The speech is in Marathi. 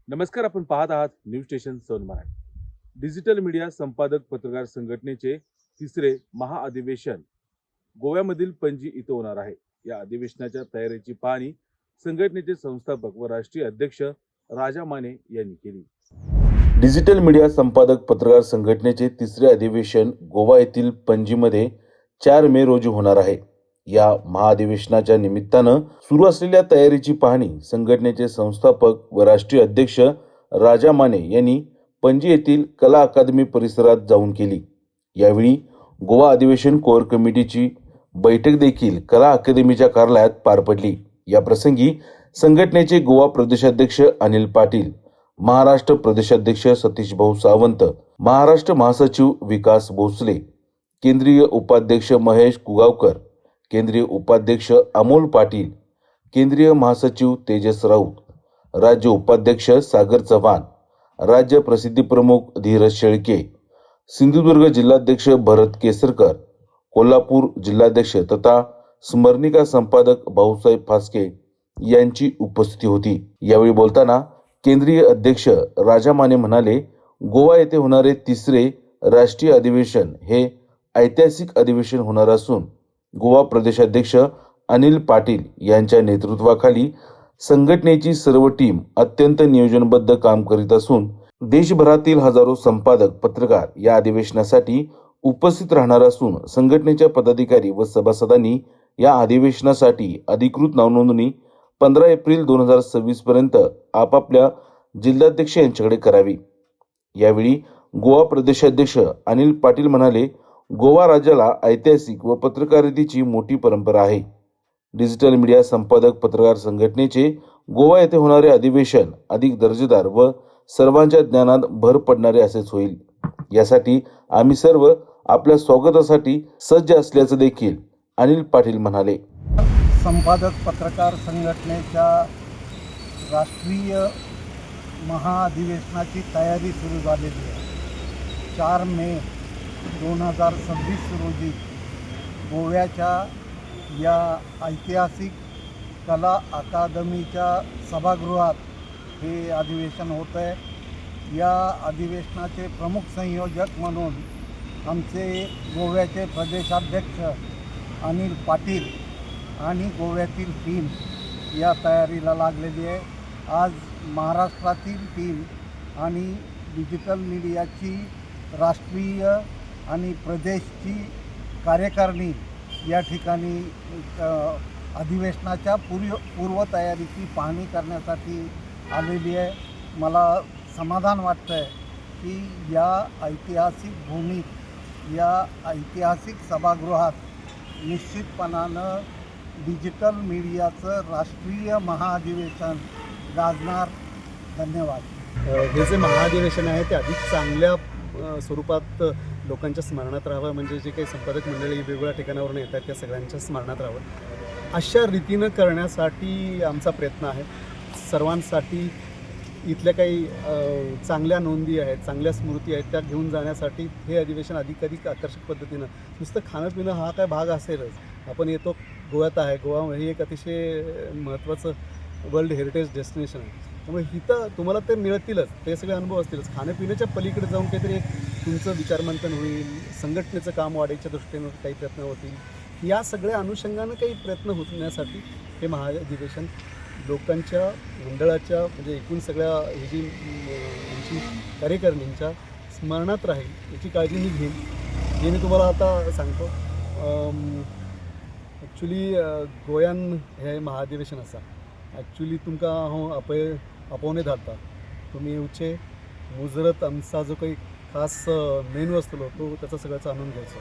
नमस्कार, आपण पाहत आहात न्यूज स्टेशन सन मराठी. डिजिटल मीडिया संपादक पत्रकार संघटनेचे तिसरे महाअधिवेशन गोव्यामधील पणजी इथं होणार आहे. या अधिवेशनाच्या तयारीची पाहणी संघटनेचे संस्थापक व राष्ट्रीय अध्यक्ष राजा माने यांनी केली. डिजिटल मीडिया संपादक पत्रकार संघटनेचे तिसरे अधिवेशन गोवा येथील पणजीमध्ये 4 मे रोजी होणार आहे. या महाअधिवेशनाच्या निमित्तानं सुरू असलेल्या तयारीची पाहणी संघटनेचे संस्थापक व राष्ट्रीय अध्यक्ष राजा माने यांनी पणजी येथील कला अकादमी परिसरात जाऊन केली. यावेळी गोवा अधिवेशन कोर कमिटीची बैठक देखील कला अकादमीच्या कार्यालयात पार पडली. या प्रसंगी संघटनेचे गोवा प्रदेशाध्यक्ष अनिल पाटील, महाराष्ट्र प्रदेशाध्यक्ष सतीश भाऊ सावंत, महाराष्ट्र महासचिव विकास भोसले, केंद्रीय उपाध्यक्ष महेश कुगावकर, केंद्रीय उपाध्यक्ष अमोल पाटील, केंद्रीय महासचिव तेजस राऊत, राज्य उपाध्यक्ष सागर चव्हाण, राज्य प्रसिद्धी प्रमुख धीरज शेळके, सिंधुदुर्ग जिल्हाध्यक्ष भरत केसरकर, कोल्हापूर जिल्हाध्यक्ष तथा स्मरणिका संपादक भाऊसाहेब फास्के यांची उपस्थिती होती. यावेळी बोलताना केंद्रीय अध्यक्ष राजा माने म्हणाले, गोवा येथे होणारे तिसरे राष्ट्रीय अधिवेशन हे ऐतिहासिक अधिवेशन होणार असून गोवा प्रदेशाध्यक्ष अनिल पाटील यांच्या नेतृत्वाखाली संघटनेची सर्व टीम अत्यंत नियोजनबद्ध काम करीत असून देशभरातील हजारो संपादक पत्रकार या अधिवेशनासाठी उपस्थित राहणार असून संघटनेच्या पदाधिकारी व सभासदांनी या अधिवेशनासाठी अधिकृत नावनोंदणी 15 एप्रिल 2026 पर्यंत आपापल्या जिल्हाध्यक्ष यांच्याकडे करावी. यावेळी गोवा प्रदेशाध्यक्ष अनिल पाटील म्हणाले, गोवा राज्याला ऐतिहासिक व पत्रकारितेची मोठी परंपरा आहे. डिजिटल मीडिया संपादक पत्रकार संघटनेचे गोवा येथे होणारे अधिवेशन अधिक दर्जेदार व सर्वांच्या ज्ञानात भर पडणारे असेच होईल. यासाठी आम्ही सर्व आपल्या स्वागतासाठी सज्ज असल्याचं देखील अनिल पाटील म्हणाले. संपादक पत्रकार संघटनेच्या राष्ट्रीय महाअधिवेशनाची तयारी सुरू झालेली आहे. 4 मे 2026 रोजी गोव्याच्या या ऐतिहासिक कला अकादमीच्या सभागृहात हे अधिवेशन होत आहे. या अधिवेशनाचे प्रमुख संयोजक म्हणून आमचे गोव्याचे प्रदेशाध्यक्ष अनिल पाटील आणि गोव्यातील टीम या तयारीला लागलेली आहे. आज महाराष्ट्रातील टीम आणि डिजिटल मीडियाची राष्ट्रीय आणि प्रदेशची कार्यकारिणी या ठिकाणी अधिवेशनाच्या पूर्वतयारीची पाहणी करण्यासाठी आलेली आहे. मला समाधान वाटतं आहे की या ऐतिहासिक भूमीत, या ऐतिहासिक सभागृहात निश्चितपणानं डिजिटल मीडियाचं राष्ट्रीय महाअधिवेशन गाजणार. धन्यवाद. हे जे महाअधिवेशन आहे ते अधिक चांगल्या स्वरूपात लोकांच्या स्मरणात राहावं, म्हणजे जे काही संपादक मंडळी वेगवेगळ्या ठिकाणावरून येतात त्या सगळ्यांच्या स्मरणात राहावं अशा रीतीनं करण्यासाठी आमचा प्रयत्न आहे. सर्वांसाठी इथल्या काही चांगल्या नोंदी आहेत, चांगल्या स्मृती आहेत, त्या घेऊन जाण्यासाठी हे अधिवेशन अधिक आकर्षक पद्धतीनं, नुसतं खाणं पिणं हा काय भाग असेलच. आपण येतो, गोव्यात आहे, गोवा हे एक अतिशय महत्त्वाचं वर्ल्ड हेरिटेज डेस्टिनेशन आहे. त्यामुळे इथं तुम्हाला ते मिळतीलच, ते सगळे अनुभव असतीलच. खाण्यापिण्याच्या पलीकडे जाऊन काहीतरी एक तुमचं विचारमंथन होईल, संघटनेचं काम वाढायच्या दृष्टीनं काही प्रयत्न होतील. या सगळ्या अनुषंगानं काही प्रयत्न होण्यासाठी हे महाअधिवेशन लोकांच्या मंडळाच्या, म्हणजे एकूण सगळ्या ही जी यांची कार्यकारिणींच्या स्मरणात राहील याची काळजी मी घेईन. जे मी तुम्हाला आता सांगतो, ॲक्च्युली गोंयान हे महाअधिवेशन आसा. ॲक्च्युली तुमकां हांव आपोवने धाडटा, तुमी येवचे, मुजरत आमचा जो काही खास मेनू आसतलो तो त्याचा सगळ्याचा आनंद घ्यायचो.